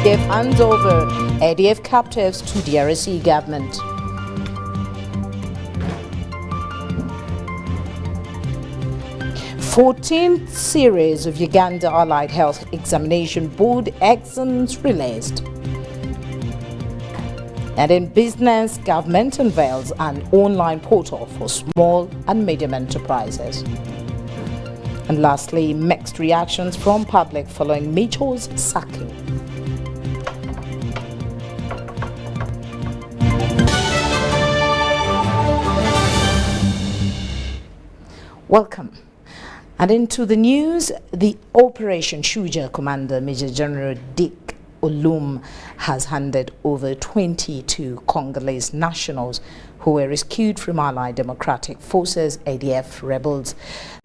ADF hands over ADF captives to DRC government. Fourteenth series of Uganda Allied Health Examination Board exams released. And in business, government unveils an online portal for small and medium enterprises. And lastly, mixed reactions from public following Mitchell's sacking. Welcome. And into the news, the Operation Shuja Commander Major General Dick Olum has handed over 22 Congolese nationals who were rescued from Allied Democratic Forces ADF rebels.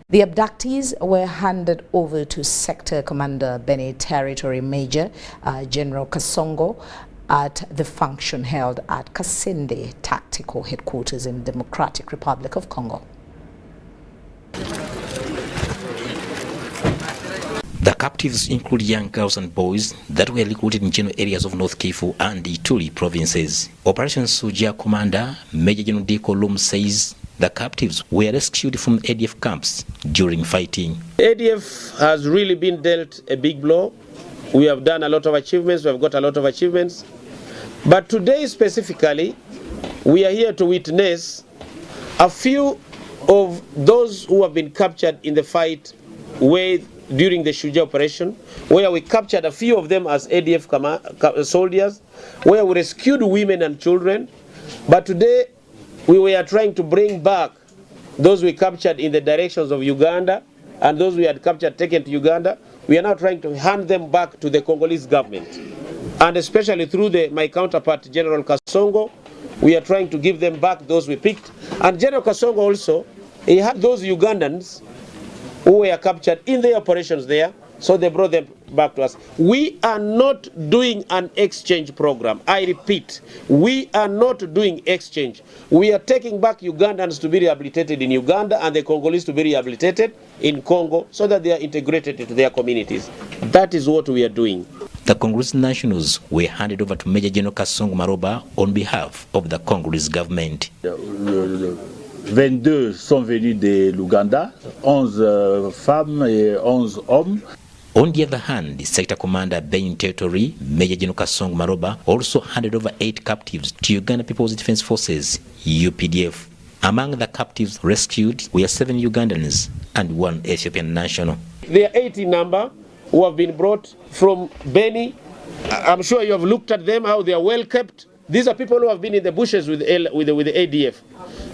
The abductees were handed over to Sector Commander Beni Territory Major General Kasongo at the function held at Kasende Tactical Headquarters in Democratic Republic of Congo. The captives include young girls and boys that were recruited in general areas of North Kivu and Ituri provinces. Operation Shuja Commander Major General Dick Olum says the captives were rescued from ADF camps during fighting. ADF has really been dealt a big blow. We have done a lot of achievements, we have got a lot of achievements. But today specifically, we are here to witness a few of those who have been captured in the fight during the Shuja operation, where we captured a few of them as ADF soldiers, where we rescued women and children. But today, we were trying to bring back those we captured in the directions of Uganda and those we had captured taken to Uganda. We are now trying to hand them back to the Congolese government. And especially through my counterpart, General Kasongo, we are trying to give them back those we picked. And General Kasongo also, he had those Ugandans who were captured in the operations there, so they brought them back to us. We are not doing an exchange program. I repeat, we are not doing exchange. We are taking back Ugandans to be rehabilitated in Uganda and the Congolese to be rehabilitated in Congo so that they are integrated into their communities. That is what we are doing. The Congolese nationals were handed over to Major General Kasongo Maroba on behalf of the Congolese government. 22 sont venus de l'Ouganda, 11 femmes et 11 hommes. On the other hand, the Sector Commander Beni Territory, Major General Kasongo Maroba, also handed over 8 captives to Uganda People's Defense Forces, UPDF. Among the captives rescued were 7 Ugandans and 1 Ethiopian national. There are 8 in number who have been brought from Beni. I'm sure you have looked at them, how they are well kept. These are people who have been in the bushes with the ADF.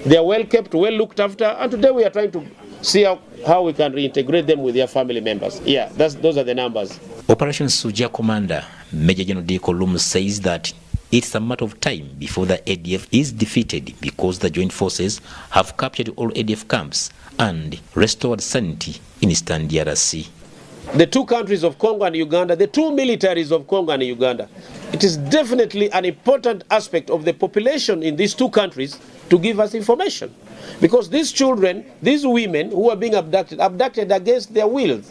They are well kept, well looked after, and today we are trying to see how we can reintegrate them with their family members. Yeah, those are the numbers. Operation Shuja Commander Major General Dick Olum says that it's a matter of time before the ADF is defeated because the joint forces have captured all ADF camps and restored sanity in Eastern DRC. The 2 countries of Congo and Uganda, the 2 militaries of Congo and Uganda, it is definitely an important aspect of the population in these 2 countries to give us information. Because these children, these women who are being abducted against their wills.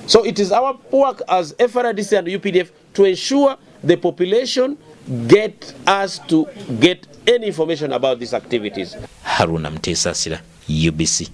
So it is our work as FRDC and UPDF to ensure the population get us to get any information about these activities. Haruna Mtesasira, UBC.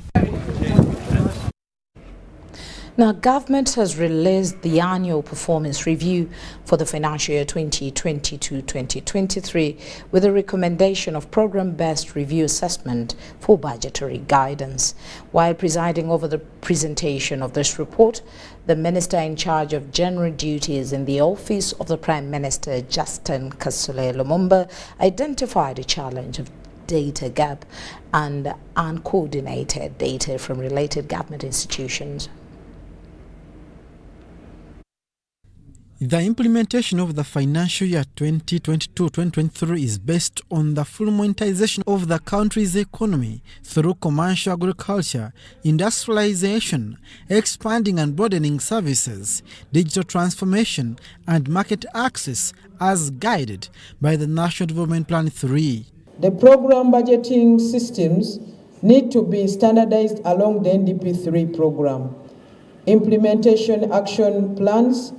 Now, government has released the annual performance review for the financial year 2022-2023 with a recommendation of program-based review assessment for budgetary guidance. While presiding over the presentation of this report, the minister in charge of general duties in the office of the Prime Minister, Justin Kasule Lumumba, identified a challenge of data gap and uncoordinated data from related government institutions. The implementation of the financial year 2022-2023 is based on the full monetization of the country's economy through commercial agriculture, industrialization, expanding and broadening services, digital transformation, and market access as guided by the National Development Plan 3. The program budgeting systems need to be standardized along the NDP 3 program. Implementation action plans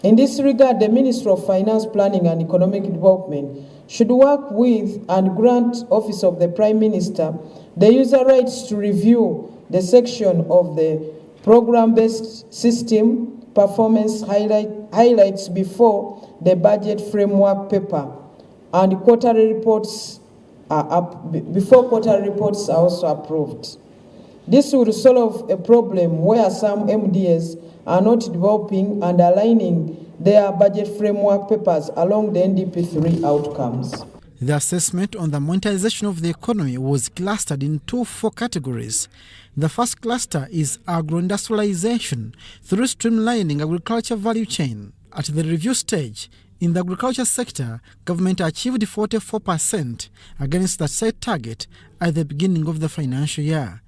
In this regard, the Ministry of Finance, Planning and Economic Development should work with and grant Office of the Prime Minister the user rights to review the section of the program-based system performance highlights before the budget framework paper and quarterly reports before quarterly reports are also approved. This will solve a problem where some MDAs are not developing and aligning their budget framework papers along the NDP3 outcomes. The assessment on the monetization of the economy was clustered into 4 categories. The first cluster is agro-industrialization through streamlining agriculture value chain. At the review stage, in the agriculture sector, government achieved 44% against the set target at the beginning of the financial year.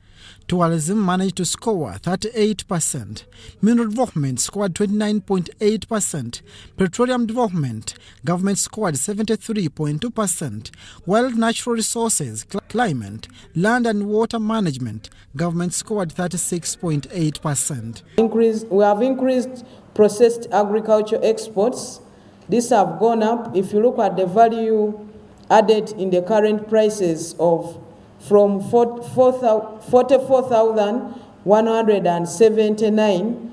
Tourism managed to score 38%. Mineral development scored 29.8%. Petroleum development, government scored 73.2%. While natural resources, climate, land and water management, government scored 36.8%. We have increased processed agriculture exports. These have gone up. If you look at the value added in the current prices of from 44,179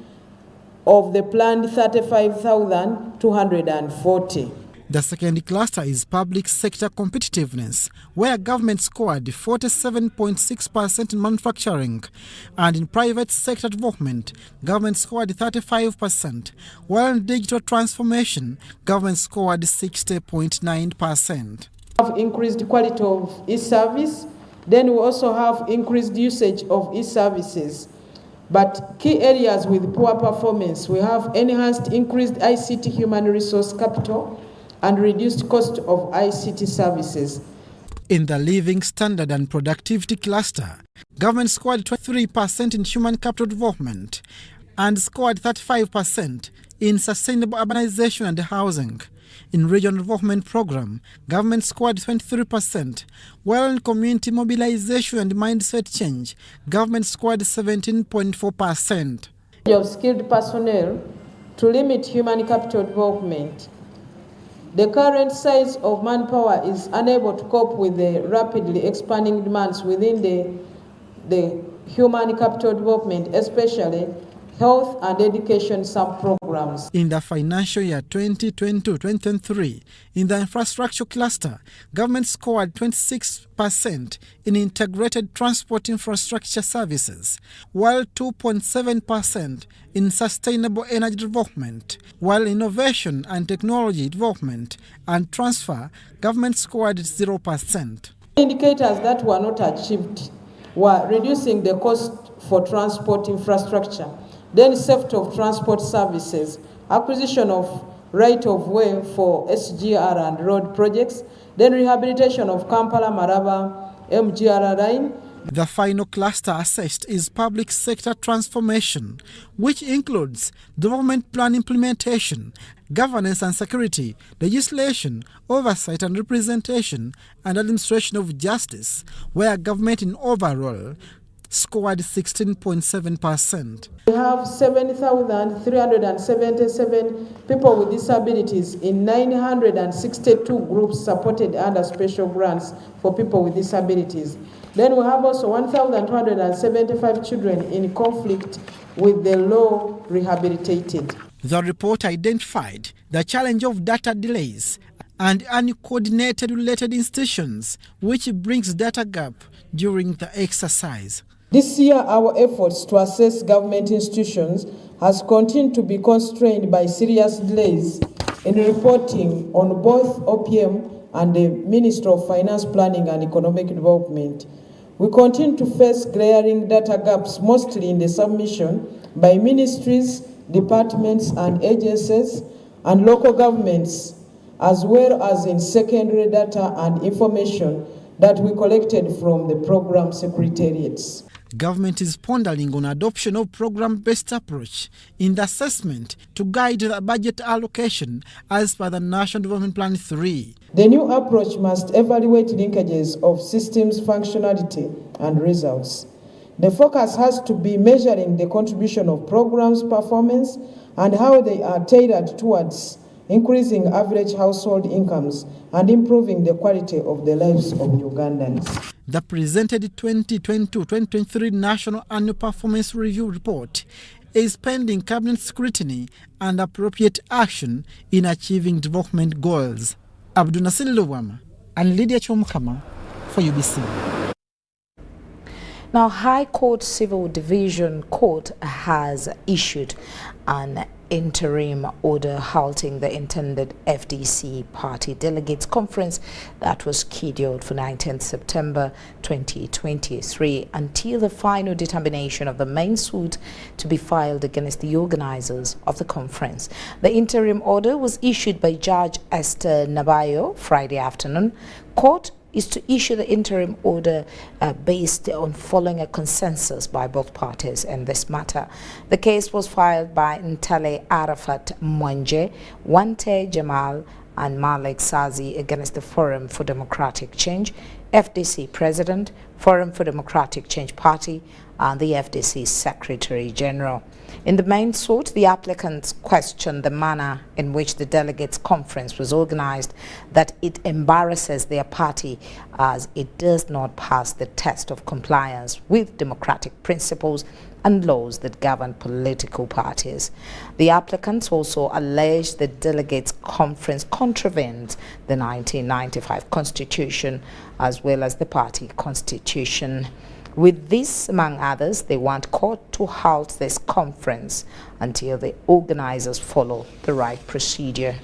of the planned 35,240. The second cluster is public sector competitiveness, where government scored 47.6% in manufacturing, and in private sector development, government scored 35%, while in digital transformation, government scored 60.9%. We have increased quality of e-service. Then we also have increased usage of e-services. But key areas with poor performance, we have enhanced increased ICT human resource capital and reduced cost of ICT services. In the living standard and productivity cluster, government scored 23% in human capital development and scored 35% in sustainable urbanization and housing. In regional development program, government scored 23%, while in community mobilization and mindset change, government scored 17.4%. Of skilled personnel to limit human capital development. The current size of manpower is unable to cope with the rapidly expanding demands within the human capital development, especially health and education sub-programs. In the financial year 2022-2023, in the infrastructure cluster, government scored 26% in integrated transport infrastructure services, while 2.7% in sustainable energy development, while innovation and technology development and transfer, government scored 0%. Indicators that were not achieved were reducing the cost for transport infrastructure, then safety of transport services, acquisition of right-of-way for SGR and road projects, then rehabilitation of Kampala-Maraba MGR line. The final cluster assessed is public sector transformation, which includes development plan implementation, governance and security, legislation, oversight and representation, and administration of justice, where government in overall scored 16.7%. We have 7,377 people with disabilities in 962 groups supported under special grants for people with disabilities. Then we have also 1,275 children in conflict with the law rehabilitated. The report identified the challenge of data delays and uncoordinated related institutions, which brings data gap during the exercise. This year, our efforts to assess government institutions has continued to be constrained by serious delays in reporting on both OPM and the Ministry of Finance, Planning and Economic Development. We continue to face glaring data gaps, mostly in the submission by ministries, departments and agencies and local governments, as well as in secondary data and information that we collected from the program secretariats. Government is pondering on adoption of program-based approach in the assessment to guide the budget allocation as per the National Development Plan 3. The new approach must evaluate linkages of systems functionality and results. The focus has to be measuring the contribution of programs' performance and how they are tailored towards increasing average household incomes and improving the quality of the lives of Ugandans. The presented 2022-2023 National Annual Performance Review Report is pending cabinet scrutiny and appropriate action in achieving development goals. Abdunasir Luwama and Lydia Chomkama for UBC. Now, High Court Civil Division Court has issued an interim order halting the intended FDC Party Delegates Conference that was scheduled for 19th September 2023 until the final determination of the main suit to be filed against the organizers of the conference. The interim order was issued by Judge Esther Nabayo Friday afternoon. Court is to issue the interim order based on following a consensus by both parties in this matter. The case was filed by Ntale Arafat Mwanje, Wante Jamal and Malik Sazi against the Forum for Democratic Change, FDC President, Forum for Democratic Change Party, and the FDC Secretary General. In the main suit, the applicants questioned the manner in which the Delegates Conference was organized, that it embarrasses their party as it does not pass the test of compliance with democratic principles and laws that govern political parties. The applicants also alleged the Delegates Conference contravenes the 1995 Constitution as well as the party constitution. With this, among others, they want court to halt this conference until the organizers follow the right procedure.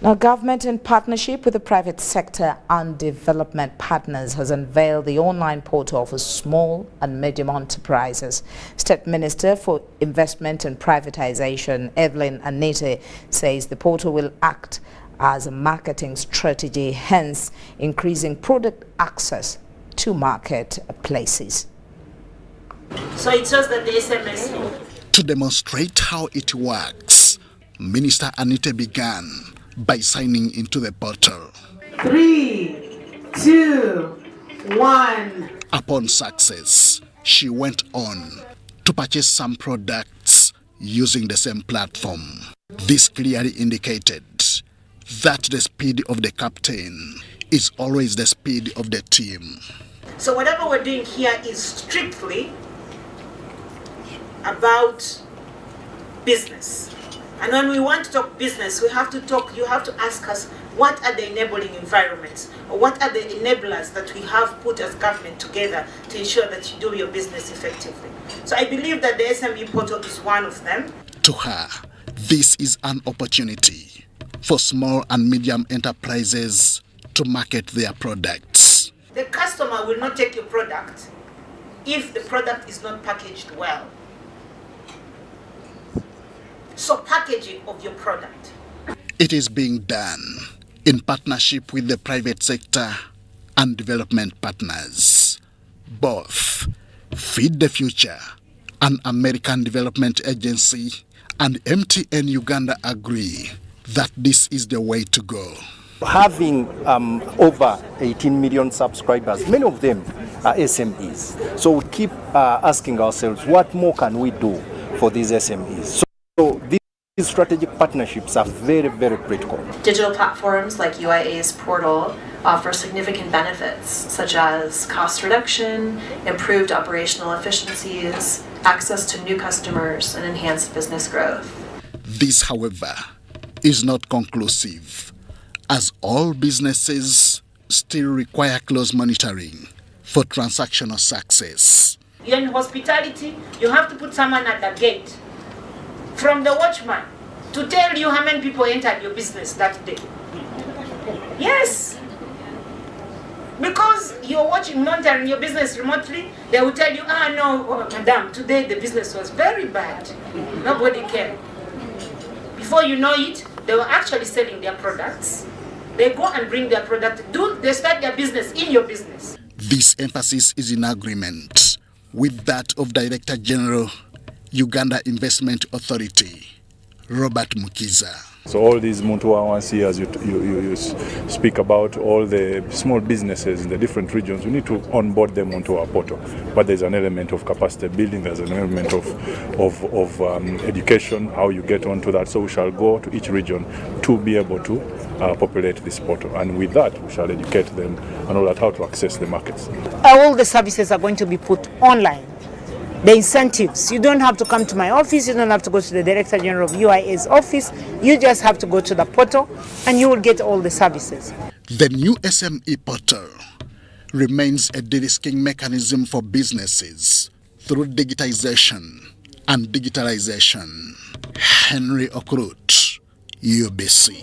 Now, government in partnership with the private sector and development partners has unveiled the online portal for small and medium enterprises. State Minister for Investment and Privatization, Evelyn Anite, says the portal will act as a marketing strategy, hence increasing product access to marketplaces. So it shows that the SMS. To demonstrate how it works, Minister Anita began by signing into the portal. 3, 2, 1. Upon success, she went on to purchase some products using the same platform. This clearly indicated that the speed of the captain is always the speed of the team. So whatever we're doing here is strictly about business. And when we want to talk business, you have to ask us, what are the enabling environments? Or what are the enablers that we have put as government together to ensure that you do your business effectively? So I believe that the SME portal is one of them. To her, this is an opportunity for small and medium enterprises to market their products. The customer will not take your product if the product is not packaged well. So packaging of your product. It is being done in partnership with the private sector and development partners. Both Feed the Future, an American development agency, and MTN Uganda agree that this is the way to go. Having over 18 million subscribers, many of them are SMEs. So we keep asking ourselves, what more can we do for these SMEs? So these strategic partnerships are very, very critical. Digital platforms like UIA's portal offer significant benefits, such as cost reduction, improved operational efficiencies, access to new customers, and enhanced business growth. This, however, is not conclusive, as all businesses still require close monitoring for transactional success. You're in hospitality, you have to put someone at the gate from the watchman to tell you how many people entered your business that day. Yes. Because you're monitoring your business remotely, they will tell you, no, madam, today the business was very bad. Nobody came. Before you know it, they were actually selling their products. They go and bring their product. They start their business in your business. This emphasis is in agreement with that of Director General, Uganda Investment Authority, Robert Mukiza. So all these Muntu Awansi, as you speak about, all the small businesses in the different regions, we need to onboard them onto our portal. But there's an element of capacity building, there's an element of education, how you get onto that. So we shall go to each region to be able to populate this portal. And with that, we shall educate them and all that, how to access the markets. All the services are going to be put online. The incentives, you don't have to come to my office, you don't have to go to the Director General of UIA's office, you just have to go to the portal and you will get all the services. The new SME portal remains a de-risking mechanism for businesses through digitization and digitalization. Henry Okrut, UBC.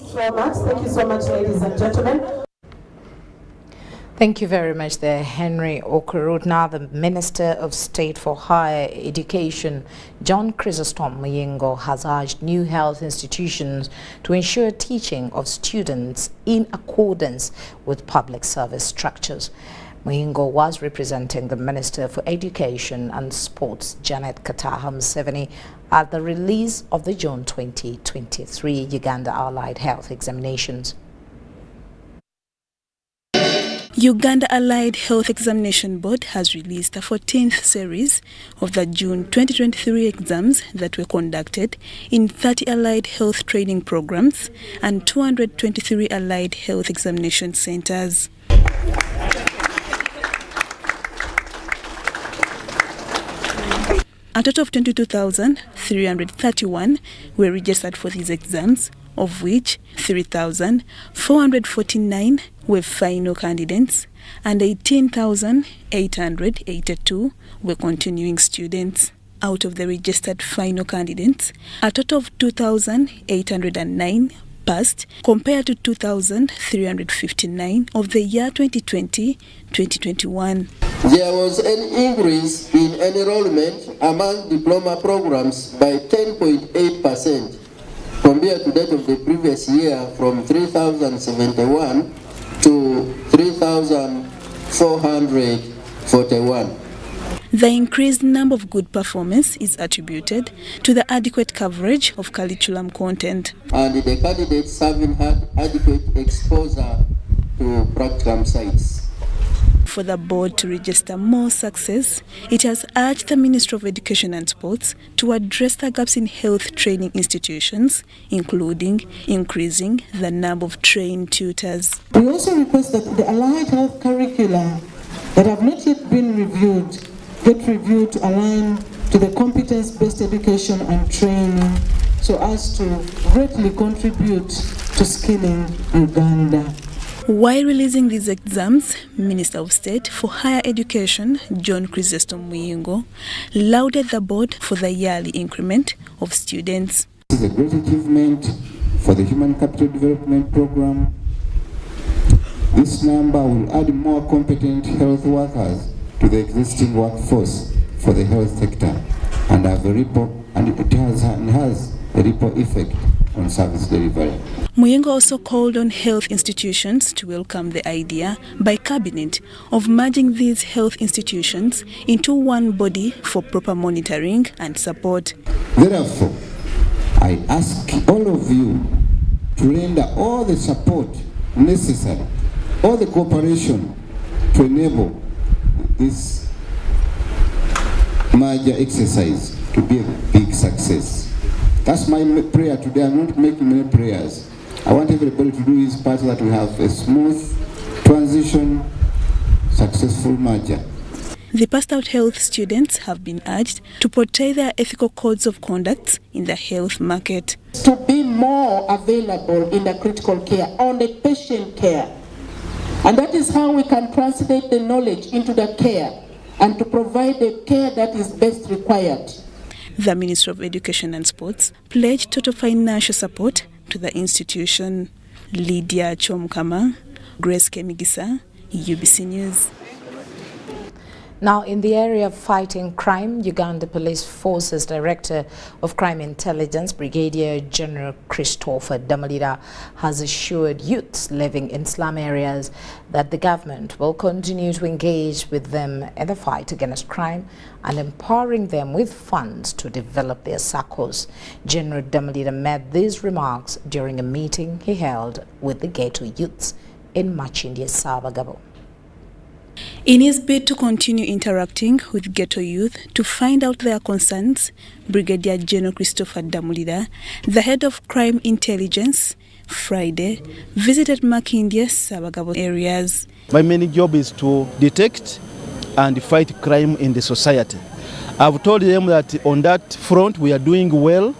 Thank you so much, ladies and gentlemen. Thank you very much there, Henry Okorot. Now the Minister of State for Higher Education, John Chrysostom Muyingo, has urged new health institutions to ensure teaching of students in accordance with public service structures. Muyingo was representing the Minister for Education and Sports, Janet Kataha Museveni, at the release of the June 2023 Uganda Allied Health Examinations. Uganda Allied Health Examination Board has released the 14th series of the June 2023 exams that were conducted in 30 allied health training programs and 223 allied health examination centers. A total of 22,331 were registered for these exams, of which 3,449 were final candidates and 18,882 were continuing students. Out of the registered final candidates, a total of 2,809 passed compared to 2,359 of the year 2020-2021. There was an increase in enrollment among diploma programs by 10.8%. compared to that of the previous year, from 3,071 to 3,441. The increased number of good performance is attributed to the adequate coverage of curriculum content. And the candidates having had adequate exposure to practicum sites. For the board to register more success, it has urged the Ministry of Education and Sports to address the gaps in health training institutions, including increasing the number of trained tutors. We also request that the allied health curricula that have not yet been reviewed get reviewed to align to the competence-based education and training so as to greatly contribute to skilling Uganda. While releasing these exams, Minister of State for Higher Education, John Chrysostom Muyingo, lauded the board for the yearly increment of students. This is a great achievement for the Human Capital Development Program. This number will add more competent health workers to the existing workforce for the health sector and it has a ripple effect on service delivery. Muyingo also called on health institutions to welcome the idea by Cabinet of merging these health institutions into one body for proper monitoring and support. Therefore, I ask all of you to render all the support necessary, all the cooperation to enable this merger exercise to be a big success. That's my prayer today. I'm not making many prayers. I want everybody to do his part so that we have a smooth transition, successful merger. The passed out health students have been urged to portray their ethical codes of conduct in the health market. To be more available in the critical care, on the patient care. And that is how we can translate the knowledge into the care and to provide the care that is best required. The Ministry of Education and Sports pledged total financial support to the institution. Lydia Chomkama, Grace Kemigisa, UBC News. Now, in the area of fighting crime, Uganda Police Forces Director of Crime Intelligence, Brigadier General Christopher Damulira, has assured youths living in slum areas that the government will continue to engage with them in the fight against crime and empowering them with funds to develop their circles. General Damulira made these remarks during a meeting he held with the ghetto youths in Machindi, Sabagabo. In his bid to continue interacting with ghetto youth to find out their concerns, Brigadier General Christopher Damulira, the head of Crime Intelligence, Friday, visited Makindye, Sabagabo areas. My main job is to detect and fight crime in the society. I've told them that on that front we are doing well.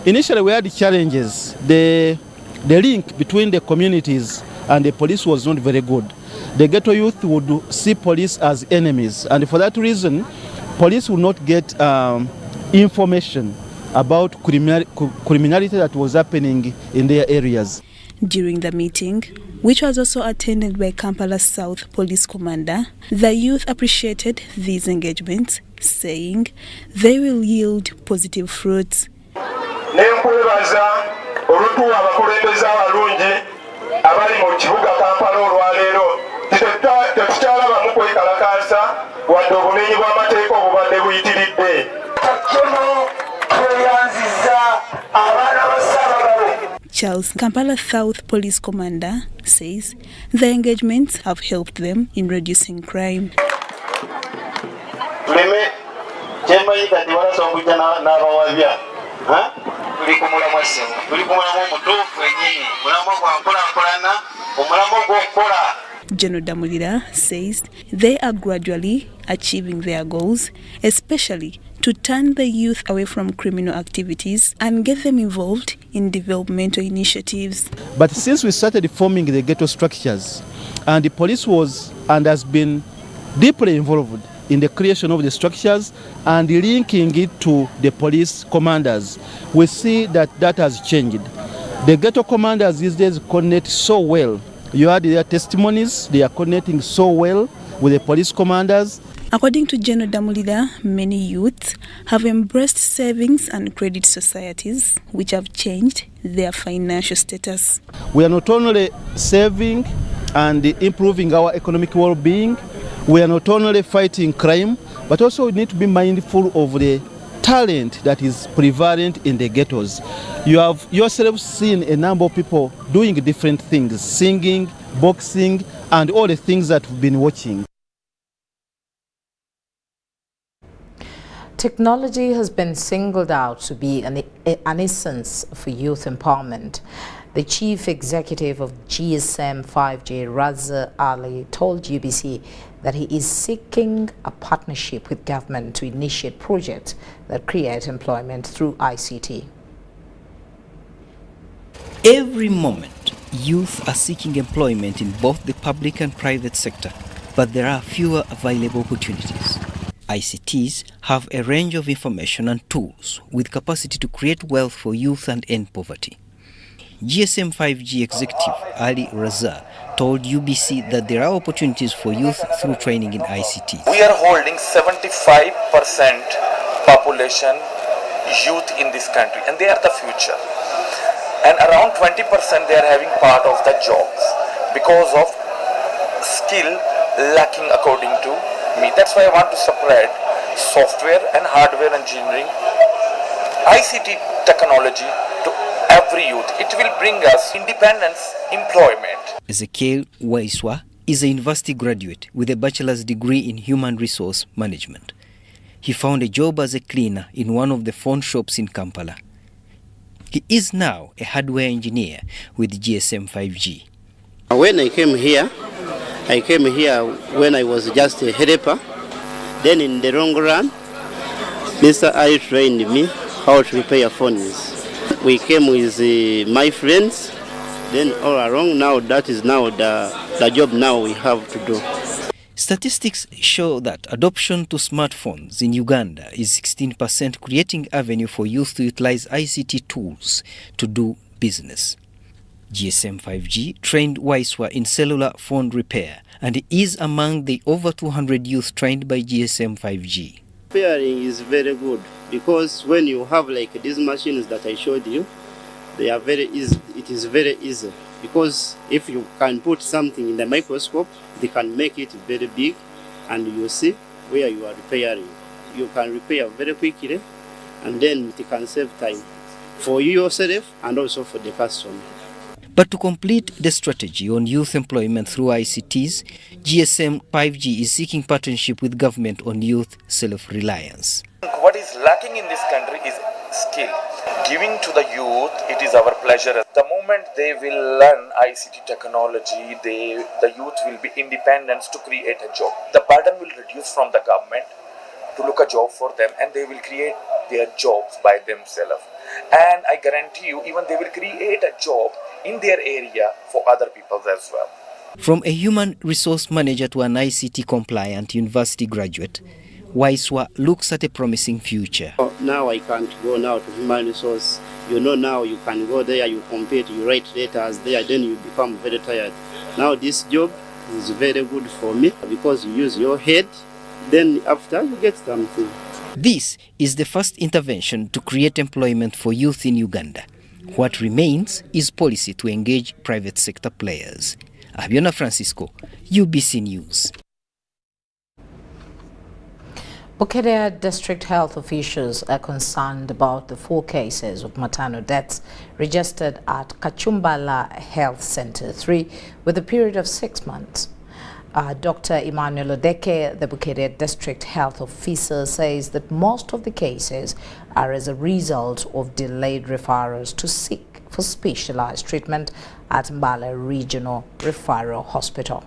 Initially we had challenges. The link between the communities and the police was not very good. The ghetto youth would see police as enemies, and for that reason, police would not get information about criminality that was happening in their areas. During the meeting, which was also attended by Kampala South Police Commander, the youth appreciated these engagements, saying they will yield positive fruits. Charles, Kampala South Police Commander, says the engagements have helped them in reducing crime. General Damulira says they are gradually achieving their goals, especially to turn the youth away from criminal activities and get them involved in developmental initiatives. But since we started forming the ghetto structures, and the police was and has been deeply involved in the creation of the structures and linking it to the police commanders, we see that that has changed. The ghetto commanders these days connect so well. You heard their testimonies, they are connecting so well with the police commanders. According to General Damulira, many youths have embraced savings and credit societies, which have changed their financial status. We are not only saving and improving our economic well-being, we are not only fighting crime, but also we need to be mindful of the talent that is prevalent in the ghettos. You have yourself seen a number of people doing different things, singing, boxing, and all the things that we've been watching. Technology has been singled out to be an essence for youth empowerment. The chief executive of GSM 5G, Raza Ali, told UBC that he is seeking a partnership with government to initiate projects that create employment through ICT. Every moment, youth are seeking employment in both the public and private sector, but there are fewer available opportunities. ICTs have a range of information and tools with capacity to create wealth for youth and end poverty. GSM 5G executive Ali Raza told UBC that there are opportunities for youth through training in ICT. We are holding 75% population youth in this country, and they are the future. And around 20% they are having part of the jobs because of skill lacking according to me. That's why I want to spread software and hardware engineering, ICT technology to every youth. It will bring us independence, employment. Ezekiel Waiswa is a university graduate with a bachelor's degree in human resource management. He found a job as a cleaner in one of the phone shops in Kampala. He is now a hardware engineer with GSM 5G. When I came here when I was just a helper. Then in the long run, Mr. Ali trained me how to repair phones. We came with my friends. Then all along now, that is now the job now we have to do. Statistics show that adoption to smartphones in Uganda is 16%, creating avenue for youth to utilize ICT tools to do business. GSM 5G trained Waiswa in cellular phone repair and is among the over 200 youth trained by GSM 5G. Repairing is very good because when you have like these machines that I showed you, they are very easy. It is very easy because if you can put something in the microscope, they can make it very big and you see where you are repairing. You can repair very quickly and then it can save time for you yourself and also for the customer. But to complete the strategy on youth employment through ICTs, GSM 5G is seeking partnership with government on youth self-reliance. What is lacking in this country is skill. Giving to the youth, it is our pleasure. The moment they will learn ICT technology, the youth will be independent to create a job. The burden will reduce from the government to look a job for them and they will create their jobs by themselves. And I guarantee you, even they will create a job in their area for other people as well. From a human resource manager to an ICT compliant university graduate, Waiswa looks at a promising future. Now I can't go now to human resource. You know, now you can go there, you compete, you write letters there, then you become very tired. Now this job is very good for me because you use your head, then after you get something. This is the first intervention to create employment for youth in Uganda. What remains is policy to engage private sector players. Abiona Francisco, UBC News. Bukedea district health officials are concerned about the 4 cases of maternal deaths registered at Kampala Health Center 3 with a period of 6 months. Dr. Emmanuel Odeke, the Bukedea district health officer, says that most of the cases are as a result of delayed referrals to seek for specialized treatment at Mbale Regional Referral Hospital.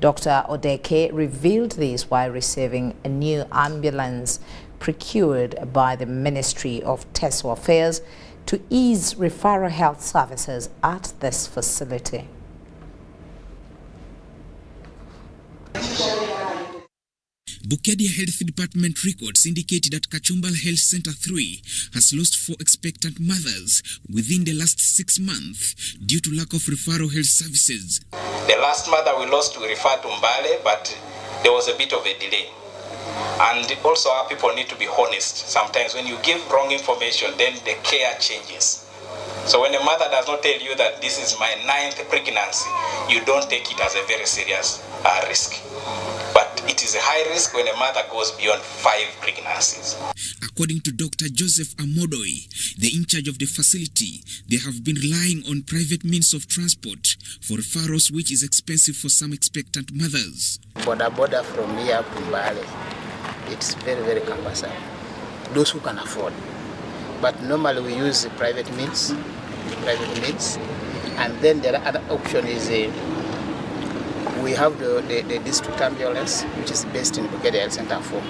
Dr. Odeke revealed this while receiving a new ambulance procured by the Ministry of Social Affairs to ease referral health services at this facility. Bukedea Health Department records indicated that Kampala Health Center 3 has lost 4 expectant mothers within the last 6 months due to lack of referral health services. The last mother we lost, we referred to Mbale, but there was a bit of a delay. And also our people need to be honest. Sometimes when you give wrong information, then the care changes. So when a mother does not tell you that this is my 9th pregnancy, you don't take it as a very serious risk. But it is a high risk when a mother goes beyond 5 pregnancies. According to Dr. Joseph Amodoi, the in charge of the facility, they have been relying on private means of transport for referrals, which is expensive for some expectant mothers. Border from here to Mbale, it's very, very cumbersome. Those who can afford. But normally we use private means, and then the other option is we have the district ambulance, which is based in Bukedea Health Center 4.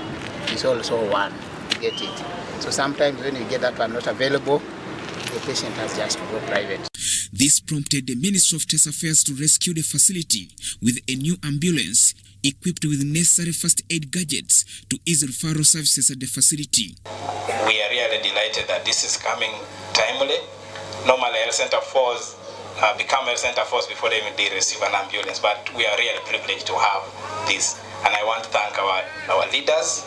It's also one to get it. So sometimes when you get that one not available, the patient has just to go private. This prompted the Ministry of Social Affairs to rescue the facility with a new ambulance equipped with necessary first aid gadgets to ease referral services at the facility. We are really delighted that this is coming timely. Normally, health center 4s become health center 4s before they receive an ambulance, but we are really privileged to have this. And I want to thank our leaders,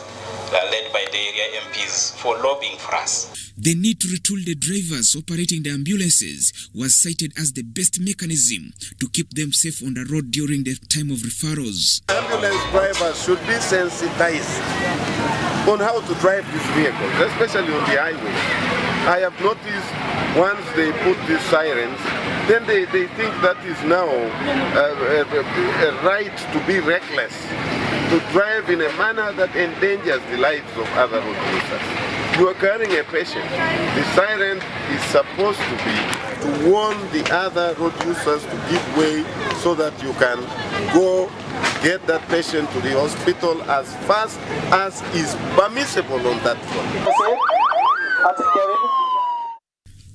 led by the area MPs, for lobbying for us. The need to retool the drivers operating the ambulances was cited as the best mechanism to keep them safe on the road during the time of referrals. Ambulance drivers should be sensitized on how to drive these vehicles, especially on the highway. I have noticed once they put these sirens, then they think that is now a right to be reckless, to drive in a manner that endangers the lives of other road users. You are carrying a patient. The siren is supposed to be to warn the other road users to give way so that you can go get that patient to the hospital as fast as is permissible on that road.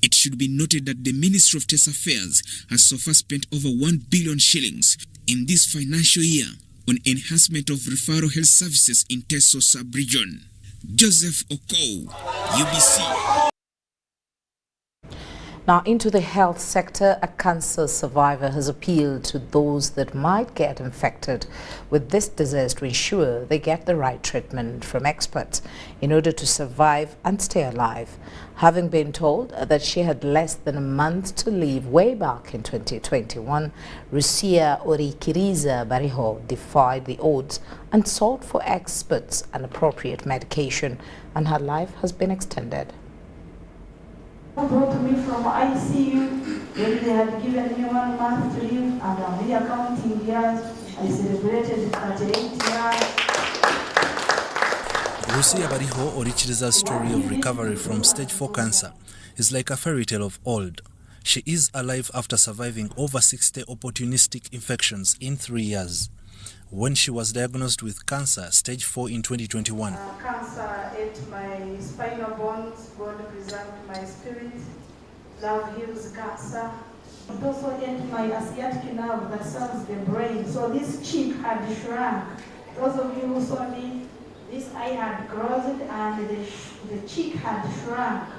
It should be noted that the Ministry of Social Affairs has so far spent over 1 billion shillings in this financial year on enhancement of referral health services in Teso sub-region. Joseph Okou, UBC. Now, into the health sector, a cancer survivor has appealed to those that might get infected with this disease to ensure they get the right treatment from experts in order to survive and stay alive. Having been told that she had less than a month to live way back in 2021, Rusia Orikiriza Bariho defied the odds and sought for experts and appropriate medication, and her life has been extended. Brought me from ICU when they had given me 1 month to live, and I'm here counting years. I celebrated 38 years. Rusia Bariho Orichiriza's story of recovery from stage 4 cancer is like a fairy tale of old. She is alive after surviving over 60 opportunistic infections in 3 years. When she was diagnosed with cancer stage 4 in 2021. Cancer ate my spinal bones, God preserved my spirit, love heals cancer. It also ate my sciatic nerve that serves the brain, so this cheek had shrunk. Those of you who saw me, this eye had closed and the cheek had shrunk.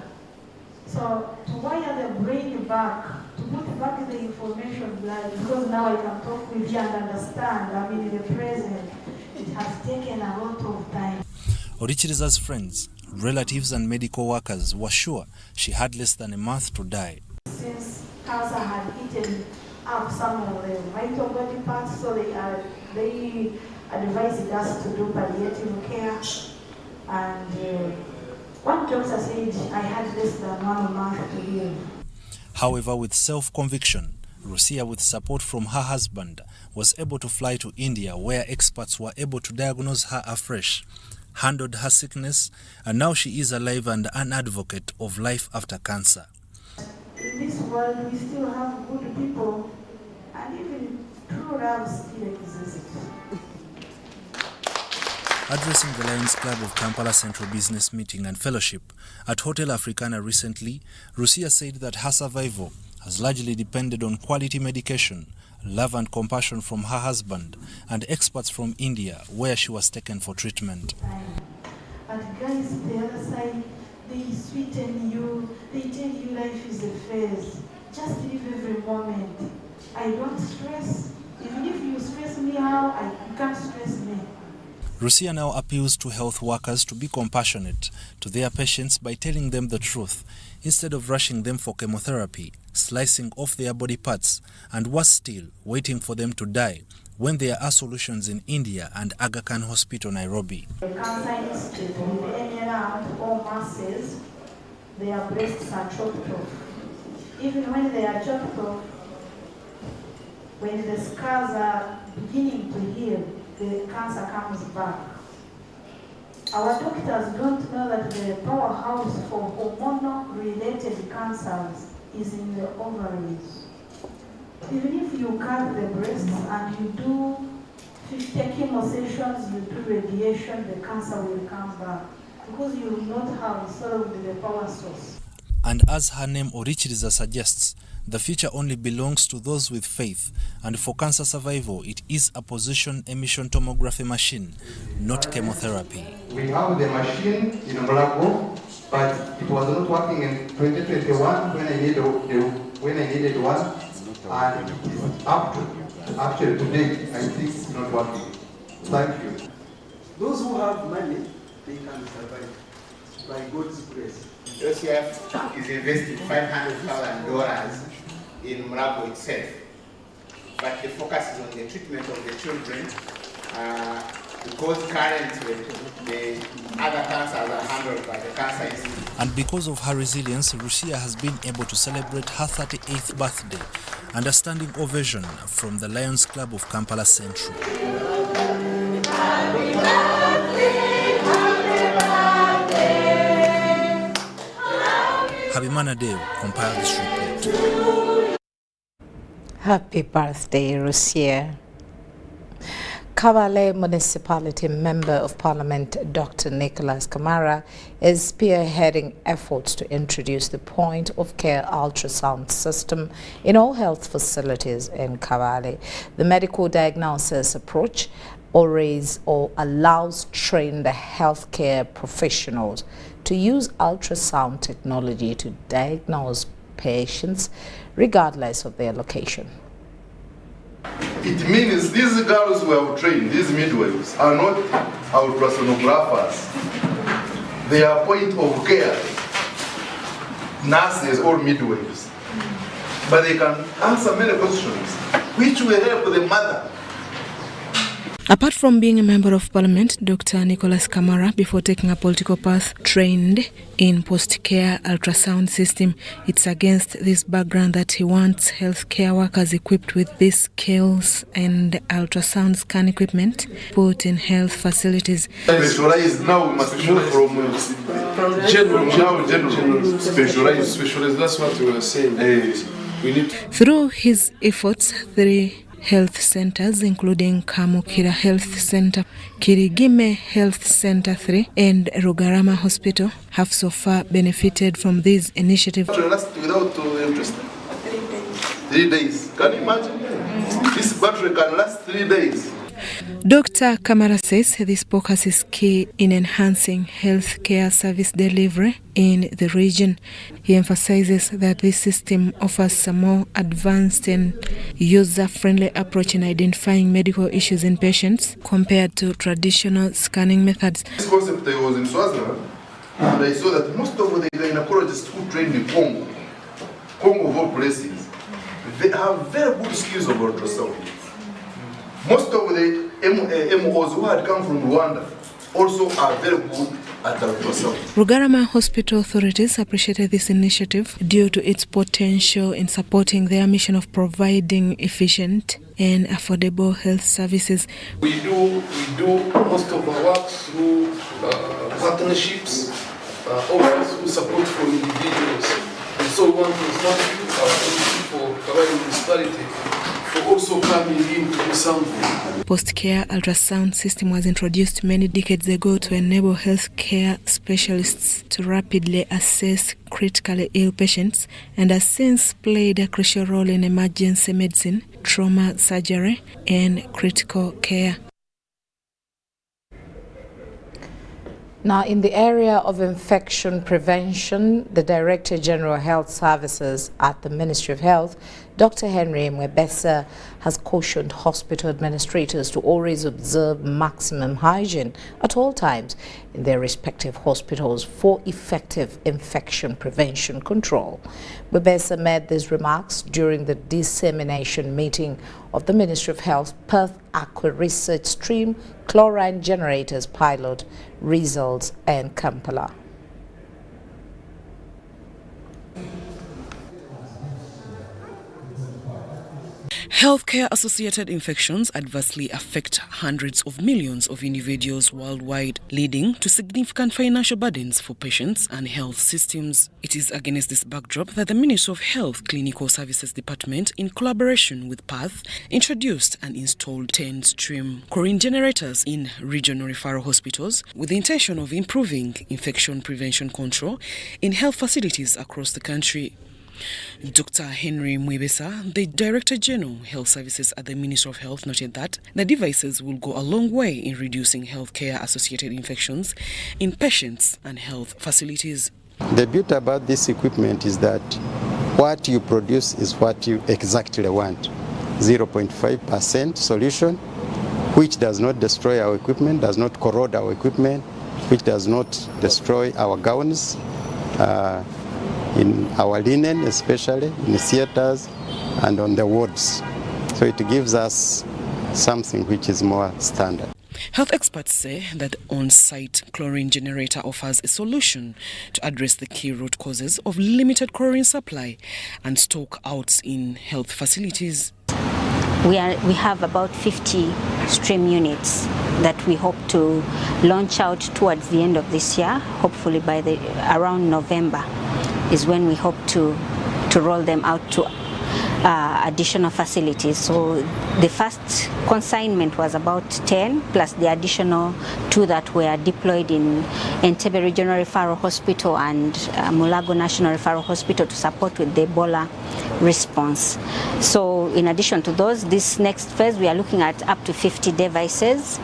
So to wire the brain back, to put back the information because now I can talk with you and understand, I mean in the present, it has taken a lot of time. Orichiriza's friends, relatives and medical workers were sure she had less than a month to die. Since cancer had eaten up some of the vital body parts, so they advised us to do palliative care, and one doctor said I had less than 1 month to live. However, with self-conviction, Rusia, with support from her husband, was able to fly to India, where experts were able to diagnose her afresh, handled her sickness, and now she is alive and an advocate of life after cancer. In this world, we still have good people, and even true love still exists. Addressing the Lions Club of Kampala Central Business Meeting and Fellowship at Hotel Africana recently, Rusia said that her survival has largely depended on quality medication, love and compassion from her husband, and experts from India, where she was taken for treatment. But guys, the other side, they sweeten you, they tell you life is a phase. Just live every moment. I don't stress. Even if you stress me out, you can't stress me. Rusia now appeals to health workers to be compassionate to their patients by telling them the truth, instead of rushing them for chemotherapy, slicing off their body parts, and worse still, waiting for them to die, when there are solutions in India and Aga Khan Hospital, Nairobi. The Cancer Institute with any around all masses, their breasts are chopped off. Even when they are chopped off, when the scars are beginning to heal, the cancer comes back. Our doctors don't know that the powerhouse for hormonal-related cancers is in the ovaries. Even if you cut the breasts and you do 50 chemo sessions, you do radiation, the cancer will come back because you will not have solved the power source. And as her name Orichiriza suggests, the future only belongs to those with faith, and for cancer survival, it is a position emission tomography machine, not chemotherapy. We have the machine in Mulago, but it was not working in 2021 when I needed one, and it is up to actually today. I think it's not working. Thank you. Those who have money, they can survive by God's grace. OCF is investing $500,000 in Mulago itself, but the focus is on the treatment of the children because currently the other cancers are handled by the Cancer Institute. And because of her resilience, Rusia has been able to celebrate her 38th birthday and a standing ovation from the Lions Club of Kampala Central. Habimana Deo compiled this report. Happy birthday, Rusia. Kabale Municipality Member of Parliament Dr. Nicholas Kamara is spearheading efforts to introduce the point-of-care ultrasound system in all health facilities in Kabale. The medical diagnosis approach allows trained healthcare professionals to use ultrasound technology to diagnose patients regardless of their location. It means these girls who have trained, these midwives, are not ultrasonographers. They are point of care nurses or midwives. But they can answer many questions, which will help the mother. Apart from being a member of parliament, Dr. Nicholas Kamara, before taking a political path, trained in post-care ultrasound system. It's against this background that he wants healthcare workers equipped with these skills and ultrasound scan equipment put in health facilities. Specialized now, we must move from general, specialized. That's what we were saying. We need. Through his efforts, 3 health centers, including Kamukira Health Center, Kirigime Health Center 3, and Rugarama Hospital, have so far benefited from this initiative. Without interest. 3 days. Can you imagine? This battery can last 3 days. Dr. Kamara says this focus is key in enhancing healthcare service delivery in the region. He emphasizes that this system offers a more advanced and user-friendly approach in identifying medical issues in patients compared to traditional scanning methods. This concept I was in Swaziland, and I saw that most of the gynecologists who trained in Congo of all places, they have very good skills of ultrasound. Most of the MOs who had come from Rwanda also are very good at ultrasound. Rugarama Hospital authorities appreciated this initiative due to its potential in supporting their mission of providing efficient and affordable health services. We do most of our work through partnerships, offers who support from individuals. And so we want to thank you, for providing this quality, for also coming in to do something. Post-care ultrasound system was introduced many decades ago to enable healthcare specialists to rapidly assess critically ill patients and has since played a crucial role in emergency medicine, trauma surgery, and critical care. Now, in the area of infection prevention, the Director General of Health Services at the Ministry of Health, Dr. Henry Mwebesa, has cautioned hospital administrators to always observe maximum hygiene at all times in their respective hospitals for effective infection prevention control. Mwebesa made these remarks during the dissemination meeting of the Ministry of Health Perth Aqua Research Stream Chlorine Generators Pilot results in Kampala. Healthcare-associated infections adversely affect hundreds of millions of individuals worldwide, leading to significant financial burdens for patients and health systems. It is against this backdrop that the Ministry of Health Clinical Services Department, in collaboration with Perth, introduced and installed 10 stream chlorine generators in regional referral hospitals with the intention of improving infection prevention control in health facilities across the country. Dr. Henry Mwebesa, the Director General Health Services at the Ministry of Health, noted that the devices will go a long way in reducing healthcare-associated infections in patients and health facilities. The beauty about this equipment is that what you produce is what you exactly want. 0.5% solution, which does not destroy our equipment, does not corrode our equipment, which does not destroy our gowns, in our linen especially, in the theaters and on the wards. So it gives us something which is more standard. Health experts say that on-site chlorine generator offers a solution to address the key root causes of limited chlorine supply and stockouts in health facilities. We have about 50 stream units that we hope to launch out towards the end of this year, hopefully by around November is when we hope to roll them out to additional facilities. So the first consignment was about 10 plus the additional 2 that were deployed in Entebbe Regional Referral Hospital and Mulago National Referral Hospital to support with the Ebola response. So in addition to those, this next phase we are looking at up to 50 devices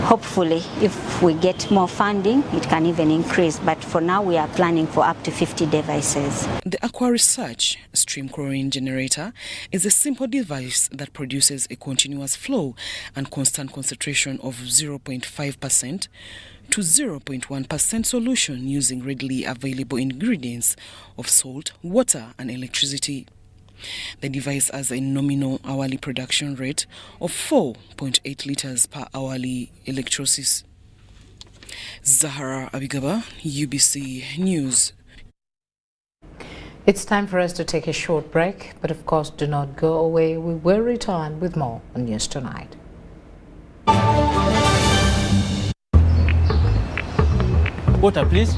hopefully, if we get more funding, it can even increase. But for now, we are planning for up to 50 devices. The Aqua Research stream chlorine generator is a simple device that produces a continuous flow and constant concentration of 0.5% to 0.1% solution using readily available ingredients of salt, water, and electricity. The device has a nominal hourly production rate of 4.8 liters per hourly electrolysis. Zahara Abigaba, UBC News. It's time for us to take a short break, but of course do not go away. We will return with more on News Tonight. Water, please.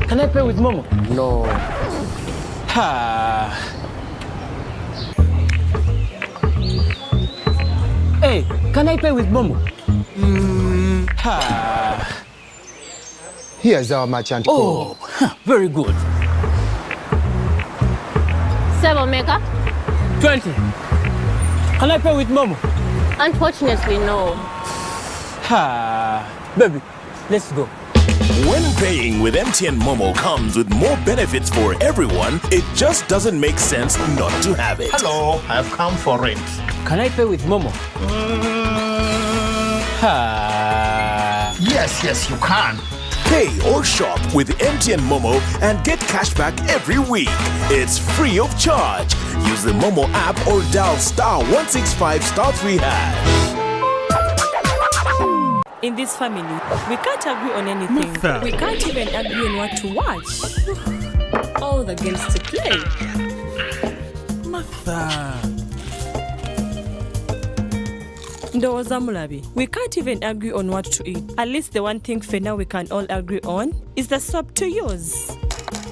Can I pay with Momo? No. Ha. Hey, can I pay with Momo? Ha. Here's our merchant code. Oh, very good. 7 mega? 20. Can I pay with Momo? Unfortunately, no. Ha. Baby, let's go. When paying with MTN Momo comes with more benefits for everyone, it just doesn't make sense not to have it. Hello, I've come for rent. Can I pay with Momo? Yes, you can. Pay or shop with MTN Momo and get cashback every week. It's free of charge. Use the Momo app or dial *165*3#. In this family, we can't agree on anything. Martha. We can't even agree on what to watch. All the games to play. Martha. Ndoza Mulabi, we can't even agree on what to eat. At least the one thing for now we can all agree on is the soap to use.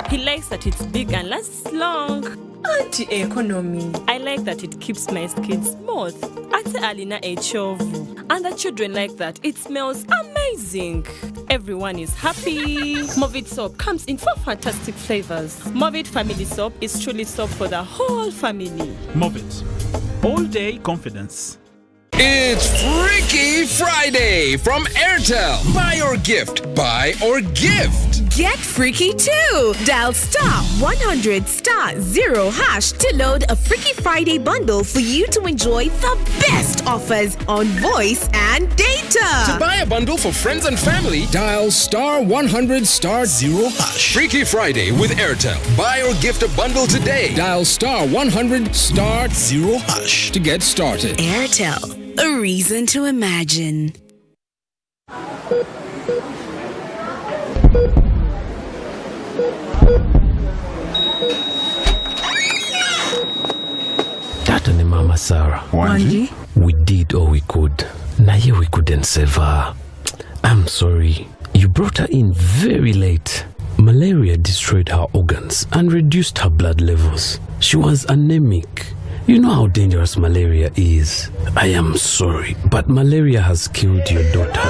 He likes that it's big and lasts long. Anti-economy. I like that it keeps my skin smooth. Ate alina echovu. And the children like that. It smells amazing. Everyone is happy. Movit soap comes in 4 fantastic flavors. Movit family soap is truly soap for the whole family. Movit. All day confidence. It's Freaky Friday from Airtel. Buy or gift. Buy or gift. Get freaky too! Dial *100*0# to load a Freaky Friday bundle for you to enjoy the best offers on voice and data. To buy a bundle for friends and family, dial *100*0#. Freaky Friday with Airtel. Buy or gift a bundle today. Dial *100*0# to get started. Airtel, a reason to imagine. Tata ni Mama Sarah. Wanji? We did all we could. Naye we couldn't save her. I'm sorry. You brought her in very late. Malaria destroyed her organs and reduced her blood levels. She was anemic. You know how dangerous malaria is. I am sorry, but malaria has killed your daughter.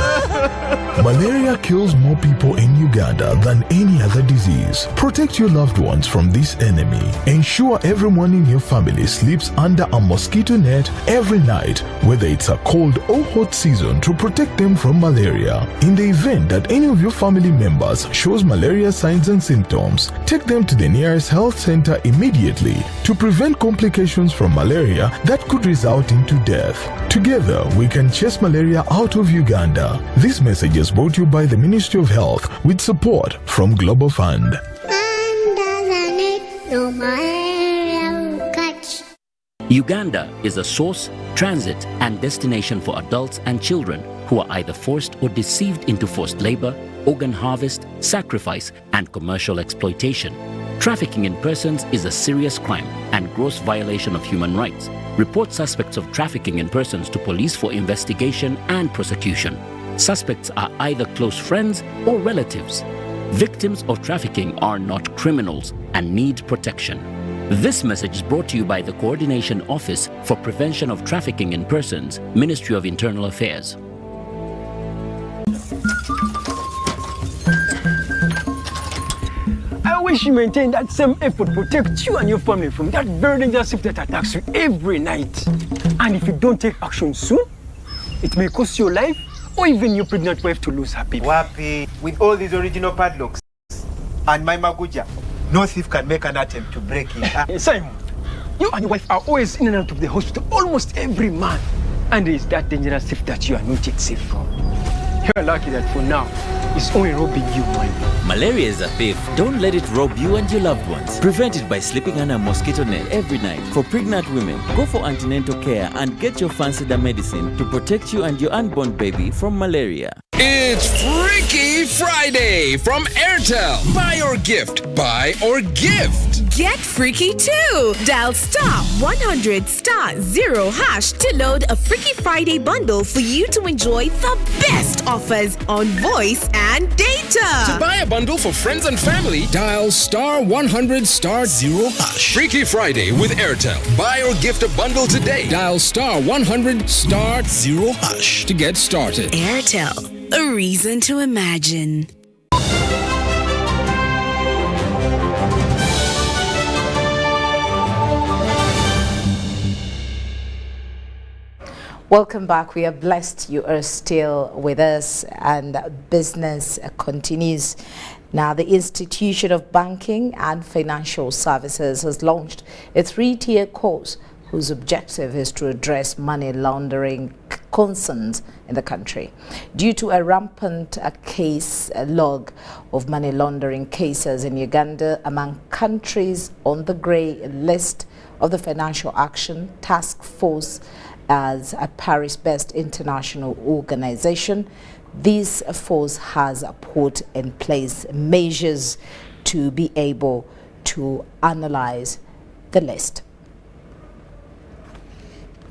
Malaria kills more people in Uganda than any other disease. Protect your loved ones from this enemy. Ensure everyone in your family sleeps under a mosquito net every night, whether it's a cold or hot season, to protect them from malaria. In the event that any of your family members shows malaria signs and symptoms, take them to the nearest health center immediately to prevent complications from malaria that could result into death. Together, we can chase malaria out of Uganda. This message is brought to you by the Ministry of Health with support from Global Fund. Uganda is a source, transit, and destination for adults and children who are either forced or deceived into forced labor, organ harvest, sacrifice, and commercial exploitation. Trafficking in persons is a serious crime and gross violation of human rights. Report suspects of trafficking in persons to police for investigation and prosecution. Suspects are either close friends or relatives. Victims of trafficking are not criminals and need protection. This message is brought to you by the Coordination Office for Prevention of Trafficking in Persons, Ministry of Internal Affairs. I wish you maintain that same effort to protect you and your family from that very dangerous ship that attacks you every night. And if you don't take action soon, it may cost your life or even your pregnant wife to lose her baby. Wapi, with all these original padlocks and my maguja, no thief can make an attempt to break it. Simon, you and your wife are always in and out of the hospital almost every month. And it's that dangerous thief that you are not yet safe from. You're lucky that for now, it's only robbing you money. Malaria is a thief. Don't let it rob you and your loved ones. Prevent it by sleeping under a mosquito net every night. For pregnant women, go for antenatal care and get your Fancida medicine to protect you and your unborn baby from malaria. It's Freaky Friday from Airtel. Buy or gift. Buy or gift. Get freaky too! Dial *100*0# to load a Freaky Friday bundle for you to enjoy the best offers on voice and data. To buy a bundle for friends and family, dial *100*0#. Freaky Friday with Airtel. Buy or gift a bundle today. Dial *100*0# to get started. Airtel, a reason to imagine. Welcome back. We are blessed you are still with us, and business continues. Now, the Institution of Banking and Financial Services has launched a 3-tier course whose objective is to address money laundering concerns in the country. Due to a rampant case log of money laundering cases in Uganda among countries on the grey list of the Financial Action Task Force, as a Paris-based international organization, this force has put in place measures to be able to analyze the list.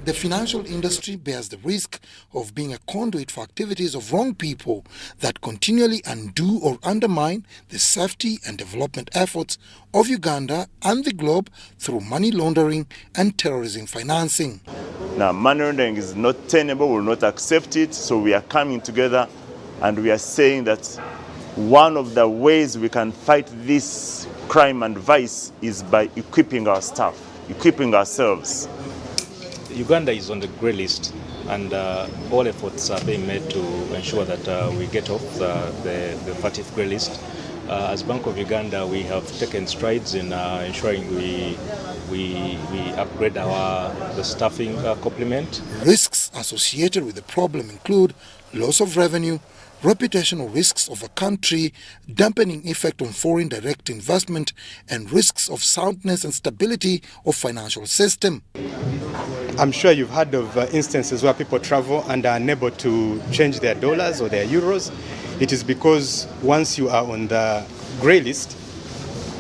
The financial industry bears the risk of being a conduit for activities of wrong people that continually undo or undermine the safety and development efforts of Uganda and the globe through money laundering and terrorism financing. Now, money laundering is not tenable, we will not accept it, so we are coming together and we are saying that one of the ways we can fight this crime and vice is by equipping our staff, equipping ourselves. Uganda is on the grey list, and all efforts are being made to ensure that we get off the furtive grey list. As Bank of Uganda, we have taken strides in ensuring we upgrade the staffing complement. Risks associated with the problem include loss of revenue, reputational risks of a country, dampening effect on foreign direct investment, and risks of soundness and stability of financial system. I'm sure you've heard of instances where people travel and are unable to change their dollars or their euros. It is because once you are on the grey list,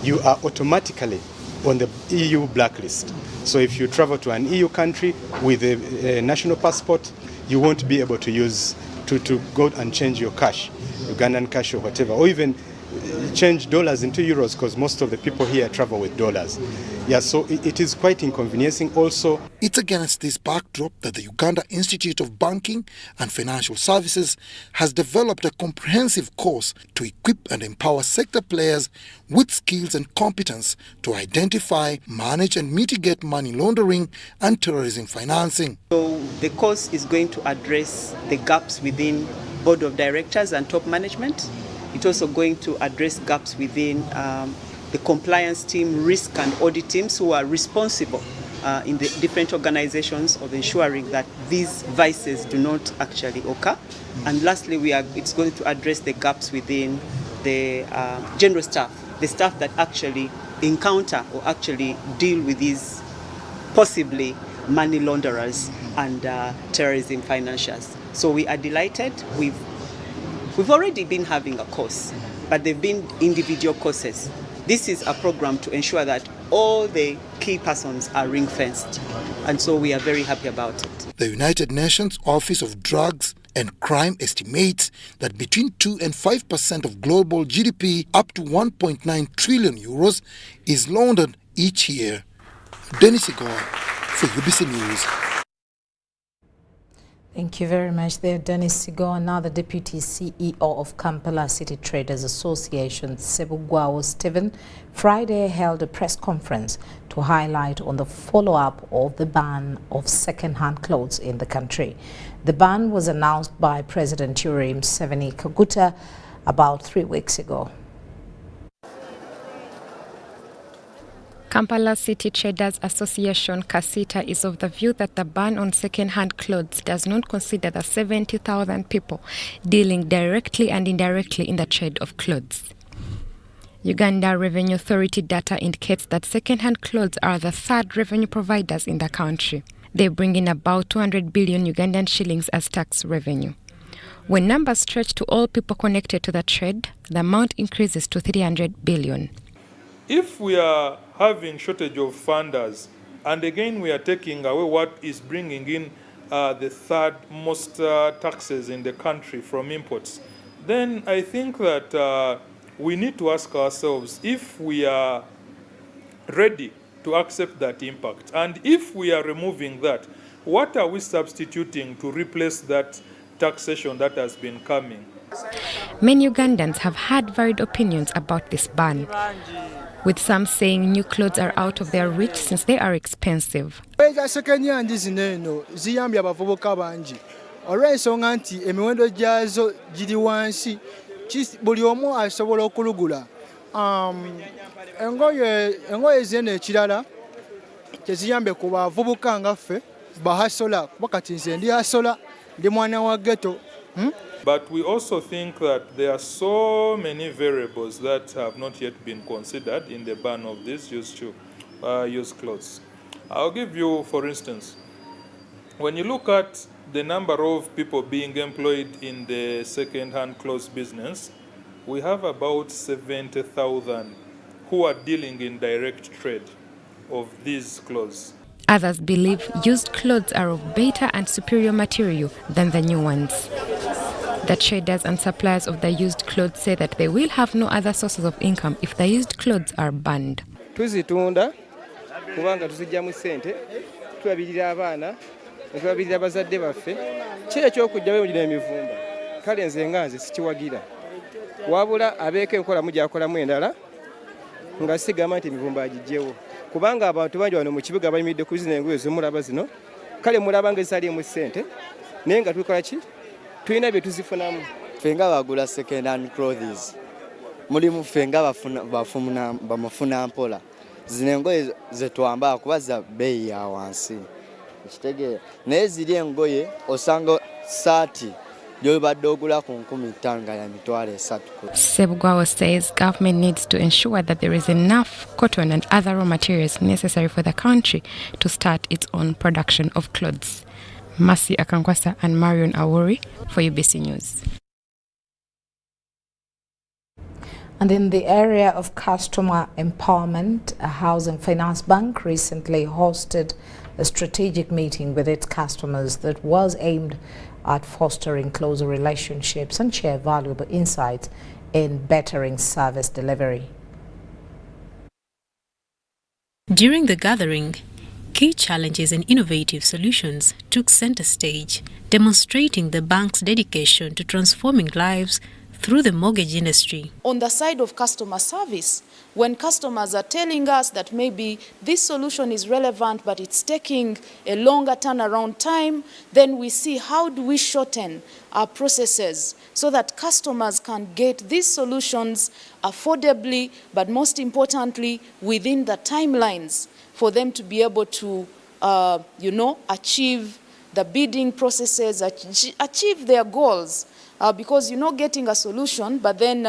you are automatically on the EU blacklist. So if you travel to an EU country with a national passport, you won't be able to use to go and change your cash, Ugandan cash or whatever, or even change dollars into euros, because most of the people here travel with dollars. Yeah, so it is quite inconveniencing also. It's against this backdrop that the Uganda Institute of Banking and Financial Services has developed a comprehensive course to equip and empower sector players with skills and competence to identify, manage and mitigate money laundering and terrorism financing. So the course is going to address the gaps within board of directors and top management. It's also going to address gaps within the compliance team, risk and audit teams who are responsible in the different organizations of ensuring that these vices do not actually occur. And lastly, it's going to address the gaps within the general staff, the staff that actually encounter or actually deal with these possibly money launderers and terrorism financiers. So we are delighted. We've already been having a course, but they've been individual courses. This is a program to ensure that all the key persons are ring-fenced, and so we are very happy about it. The United Nations Office of Drugs and Crime estimates that between 2 and 5% of global GDP, up to 1.9 trillion euros, is laundered each year. Dennis Igor for UBC News. Thank you very much there, Dennis Sigo. Now the Deputy CEO of Kampala City Traders Association, Sebugwawo Stephen, Friday held a press conference to highlight on the follow-up of the ban of second-hand clothes in the country. The ban was announced by President Yoweri Museveni Kaguta about 3 weeks ago. Kampala City Traders Association Kasita is of the view that the ban on second-hand clothes does not consider the 70,000 people dealing directly and indirectly in the trade of clothes. Uganda Revenue Authority data indicates that second-hand clothes are the third revenue providers in the country. They bring in about 200 billion Ugandan shillings as tax revenue. When numbers stretch to all people connected to the trade, the amount increases to 300 billion. If we are having shortage of funders, and again we are taking away what is bringing in the third most taxes in the country from imports, then I think that we need to ask ourselves if we are ready to accept that impact. And if we are removing that, what are we substituting to replace that taxation that has been coming? Many Ugandans have had varied opinions about this ban, with some saying new clothes are out of their reach since they are expensive. Ziyambye abavubuka bangi olw'ensonga nti emiwendo gyazo giri wansi buli omu asobola okulugula. Engoye zino ekirala kyeziyambye ku bavubuka nga ffe bahasola kuba kati nze ndi hasola ndi mwana wa ghetto. But we also think that there are so many variables that have not yet been considered in the ban of these used clothes. I'll give you, for instance, when you look at the number of people being employed in the second-hand clothes business, we have about 70,000 who are dealing in direct trade of these clothes. Others believe used clothes are of better and superior material than the new ones. The traders and suppliers of the used clothes say that they will have no other sources of income if the used clothes are banned. Tuzitunda kubanga tuzijjamu ssente tulabirira abaana tulabirira bazadde baffe kye ekyokujjayo mu emivumba kale nze nga nze sikiwagira wabula abeeko enkola mugyakolamu endala nga sigamba nti emivumba agijjewo kubanga abantu bangi wano mu kibuga bayimiridde ku zino engoye zimulaba zino kale mulaba nga ezisaliemu ssente naye nga tukola ki tulina bye tuzifunamu. Ffe nga bagula second hand clothes mulimu ffe nga bamufuna mpola zino engoye ze twambala kuba za bbeeyi ya wansi ekitegeera naye ziri engoye osanga saati gy'obadde ogula ku 15,000 nga ya mitwalo 3. Sebugwawo says government needs to ensure that there is enough cotton and other raw materials necessary for the country to start its own production of clothes. Mercy Akankwasa and Marion Awori for UBC News. And in the area of customer empowerment, a housing finance bank recently hosted a strategic meeting with its customers that was aimed at fostering closer relationships and share valuable insights in bettering service delivery. During the gathering, key challenges and innovative solutions took center stage, demonstrating the bank's dedication to transforming lives through the mortgage industry. On the side of customer service, when customers are telling us that maybe this solution is relevant but it's taking a longer turnaround time, then we see how do we shorten our processes so that customers can get these solutions affordably, but most importantly, within the timelines for them to be able to, achieve the bidding processes, achieve their goals. Because you're not getting a solution, but then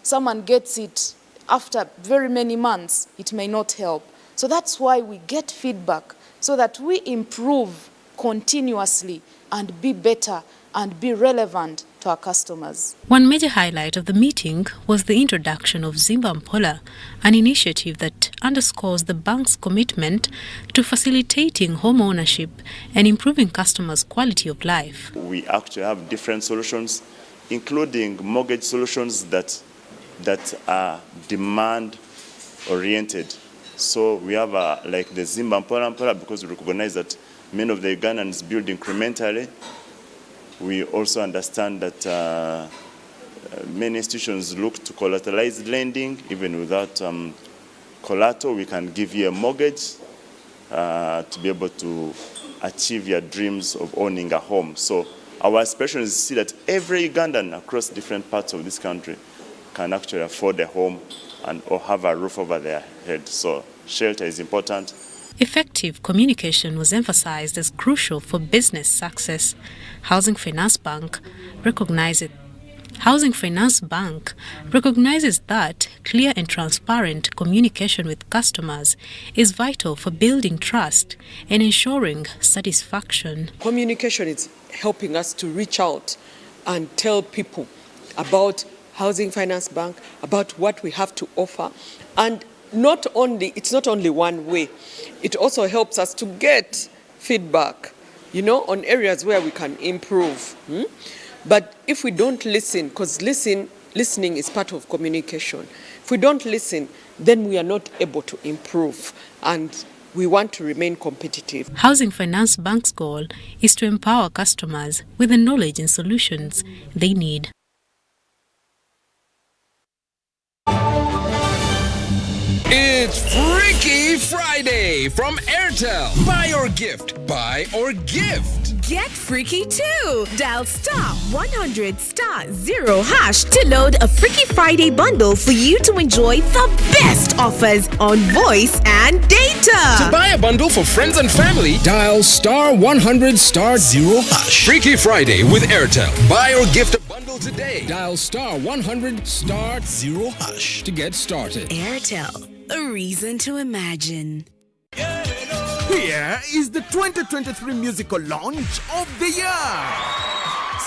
someone gets it after very many months, it may not help. So that's why we get feedback, so that we improve continuously and be better and be relevant to our customers. One major highlight of the meeting was the introduction of Zimba Mpola, an initiative that underscores the bank's commitment to facilitating home ownership and improving customers' quality of life. We actually have different solutions, including mortgage solutions that are demand-oriented. So we have like the Zimba Mpola because we recognize that many of the Ugandans build incrementally, We also understand that many institutions look to collateralized lending. Even without collateral, we can give you a mortgage to be able to achieve your dreams of owning a home. So our aspiration is to see that every Ugandan across different parts of this country can actually afford a home or have a roof over their head. So shelter is important. Effective communication was emphasized as crucial for business success. Housing Finance Bank recognizes that clear and transparent communication with customers is vital for building trust and ensuring satisfaction. Communication is helping us to reach out and tell people about Housing Finance Bank, about what we have to offer. And it's not only one way. It also helps us to get feedback, on areas where we can improve. But if we don't listen, because listening is part of communication. If we don't listen, then we are not able to improve, and we want to remain competitive. Housing Finance Bank's goal is to empower customers with the knowledge and solutions they need. It's Freaky Friday from Airtel. Buy or gift. Buy or gift. Get freaky too. Dial *100*0# to load a Freaky Friday bundle for you to enjoy the best offers on voice and data. To buy a bundle for friends and family, dial *100*0#. Freaky Friday with Airtel. Buy or gift a bundle today. Dial *100*0# to get started. Airtel, a reason to imagine. Here is the 2023 musical launch of the year.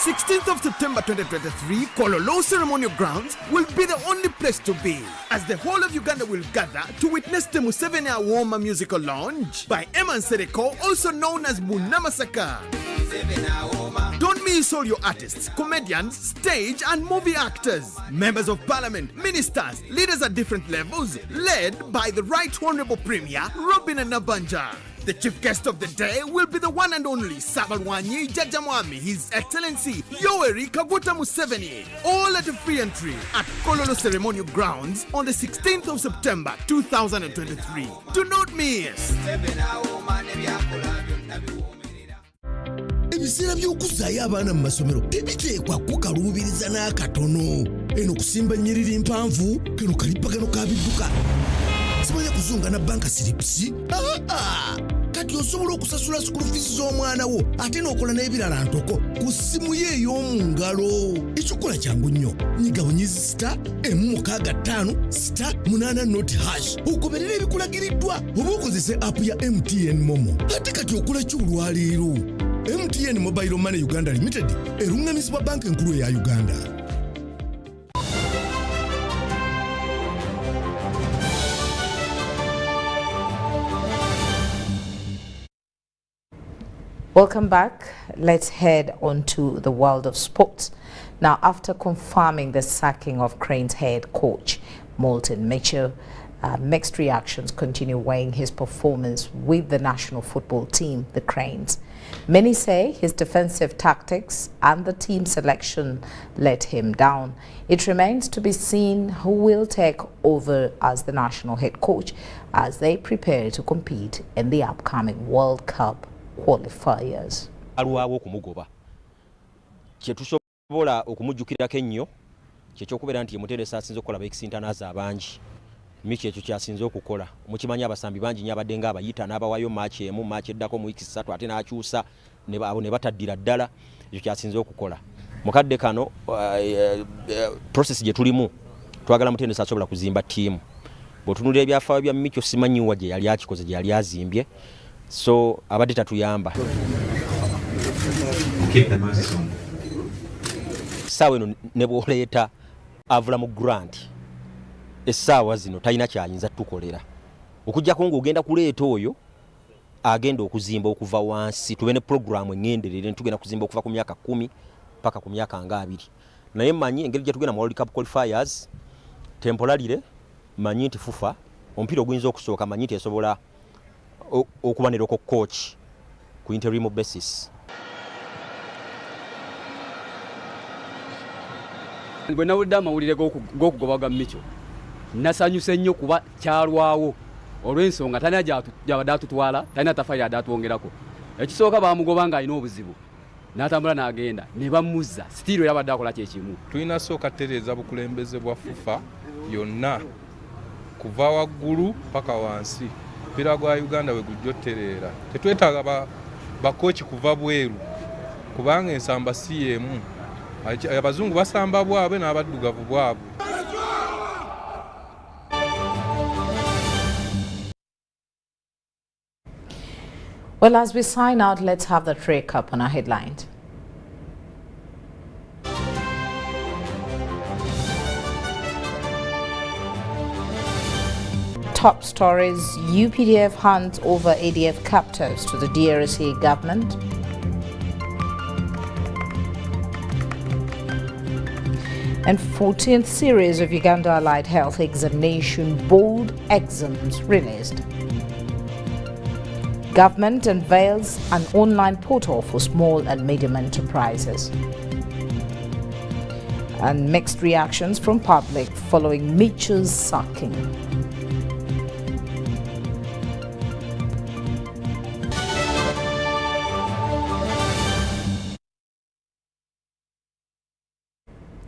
16th of September 2023, Kololo Ceremonial Grounds will be the only place to be, as the whole of Uganda will gather to witness the Museveni Awoma musical launch by Eman Sereko, also known as Munamasaka. Don't miss all your artists, comedians, stage and movie actors, members of parliament, ministers, leaders at different levels, led by the Right Honorable Premier Robin Nabanja. The chief guest of the day will be the one and only Sabalwanyi Jajamwami, His Excellency Yoweri Kaguta Museveni. All at a free entry at Kololo Ceremonial Grounds on the 16th of September 2023. Do not miss. Ebiseera by'okuzaayo abaana mu masomero tebiteekwa kukaluubiriza n'akatono. Eno kusimba nnyiriri mpanvu kano kalipagano ka bidduka. Simanya kuzunga na banka siripsi. Kati osobola okusasula school fees z'omwana wo ate n'okola n'ebirala ntoko ku ssimu ye ey'omu ngalo. Ekikola kyangu nnyo. Nyiga bunyizi *855*8 ogoberera ebikulagiriddwa oba okozese app ya MTN Momo. Ate kati okola ki olwaleero? MTN Mobile Money Uganda Limited erunganisibwa banka enkulu eya Uganda. Welcome back. Let's head on to the world of sports. Now, after confirming the sacking of Cranes head coach Moulton Mitchell, mixed reactions continue weighing his performance with the national football team, the Cranes. Many say his defensive tactics and the team selection let him down. It remains to be seen who will take over as the national head coach as they prepare to compete in the upcoming World Cup qualifiers. Alwawo okumugoba kyetusobola okumujjukirako ennyo kyekyokubeera nti Muteresa asinze okukola abeekisintanaza abangi Michi ekyo kyasinze okukola mukimanyi abasambi bangi nnyo abadde nga abayita n'abawaayo maachi emu maachi eddako mu wiiki 3 ate n'akyusa abo ne bataddira ddala ekyo kyasinze okukola mukadde kano process gye tulimu twagala Muteresa asobola kuzimba ttiimu bw'otunulira ebyafaayo bya Michi simanyiwa gye yali akikoze gye yali azimbye so abadde tatuyamba saawa eno ne bw'oleeta avula mu grant essaawa zino talina kyayinza tukolera okujjako ng'ogenda kuleeta oyo agenda okuzimba okuva wansi tube ne programu engenderere tugenda kuzimba okuva ku myaka 10 paka ku myaka 20 naye manyi engeri gye tugenda mu World Cup qualifiers temporarily manyi nti fufa omupiira oguyinza okusooka manyi nti esobola okubanira ko coach ku interim basis Bwe nawulidde amawulire g'okugobaga Micho nasanyuse nnyo kuba kyalwawo olw'ensonga talina gyabadde atutwala, talina tafaayi yadde atwongerako. Ekisooka baamugoba ng'alina obuzibu n'atambula n'agenda ne bamuzza sitiiro yabadde akola kyekimu. Tulina sooka tereeza bukulembeze bwa FUFA yonna kuva waggulu paka wansi. Omupiira gwa Uganda we gujja ottereera. Tetwetaaga bakooki kuva bweru kubanga ensamba si y'emu. Abazungu basamba bwabwe n'abaddugavu bwabwe. Well, as we sign out, let's have the tray cup on our headlines. Top stories: UPDF hands over ADF captives to the DRC government. And 14th series of Uganda Allied Health Examination Bold Exams released. Government unveils an online portal for small and medium enterprises. And mixed reactions from public following Micho's sacking.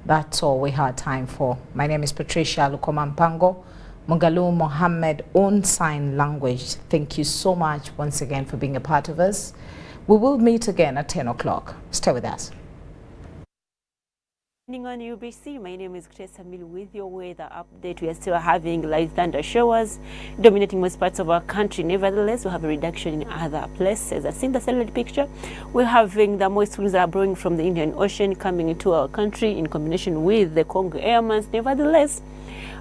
That's all we had time for. My name is Patricia Lukoma Mpango. Mugalu Mohammed on sign language. Thank you so much once again for being a part of us. We will meet again at 10 o'clock. Stay with us. On UBC, my name is Grace Amil with your weather update. We are still having light thunder showers dominating most parts of our country. Nevertheless, we have a reduction in other places. As in the satellite picture, we're having the moist winds that are blowing from the Indian Ocean coming into our country in combination with the Congo air mass. Nevertheless,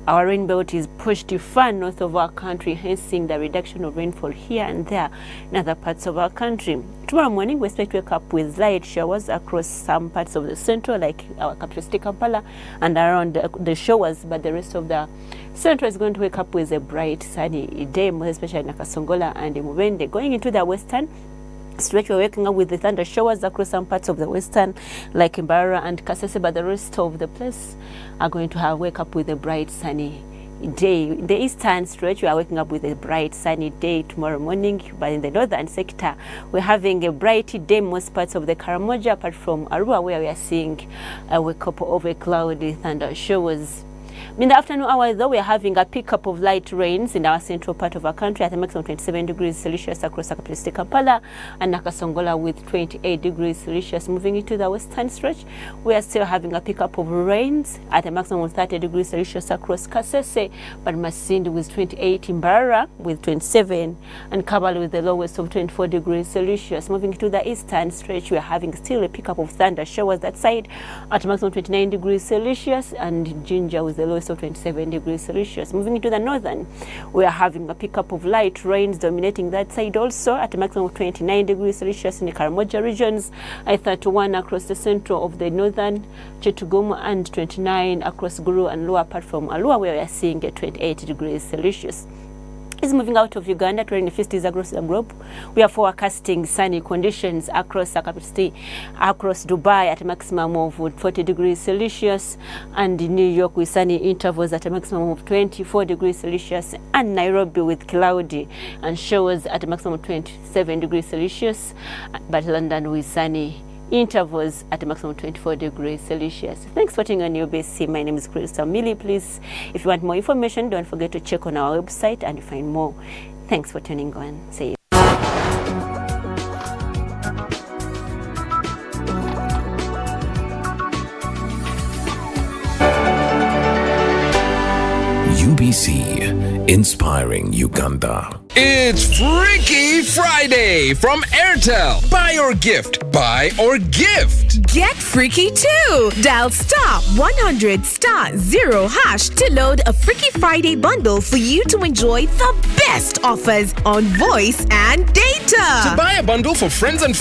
our rain belt is pushed far north of our country, hence seeing the reduction of rainfall here and there in other parts of our country. Tomorrow morning, we expect to wake up with light showers across some parts of the central, like our capital city Kampala, and around the showers, but the rest of the central is going to wake up with a bright, sunny day, most especially in Kasongola and Mubende. Going into the western stretch, we're waking up with the thunder showers across some parts of the western, like Mbarara and Kasese, but the rest of the place are going to wake up with a bright, sunny day. In the eastern stretch, we are waking up with a bright, sunny day tomorrow morning, but in the northern sector, we're having a bright day most parts of the Karamoja, apart from Arua, where we are seeing a wake up of a cloudy thunder showers. In the afternoon hours, though, we are having a pickup of light rains in our central part of our country at a maximum of 27 degrees Celsius across the capital city Kampala and Nakasongola with 28 degrees Celsius. Moving into the western stretch, we are still having a pickup of rains at a maximum of 30 degrees Celsius across Kasese, but Masindi with 28, Mbarara with 27, and Kampala with the lowest of 24 degrees Celsius. Moving to the eastern stretch, we are having still a pickup of thunder showers that side at a maximum of 29 degrees Celsius, and Jinja with the lowest of 27 degrees Celsius. Moving into the northern, we are having a pickup of light rains dominating that side also at a maximum of 29 degrees Celsius in the Karamoja regions, 31 across the central of the northern Chetugumu, and 29 across Guru and Lua, apart from Alua, where we are seeing a 28 degrees Celsius. Is moving out of Uganda to the 50s across the globe. We are forecasting sunny conditions across the capital city, across Dubai at a maximum of 40 degrees Celsius, and in New York with sunny intervals at a maximum of 24 degrees Celsius, and Nairobi with cloudy and showers at a maximum of 27 degrees Celsius, but London with sunny intervals at a maximum of 24 degrees Celsius. Thanks for tuning on UBC. My name is Crystal Millie. Please, if you want more information, don't forget to check on our website and find more. Thanks for tuning on. See you. UBC, inspiring Uganda. It's Freaky Friday from Airtel. Buy or gift. Buy or gift. Get freaky too. Dial *100*0# to load a Freaky Friday bundle for you to enjoy the best offers on voice and data. To buy a bundle for friends and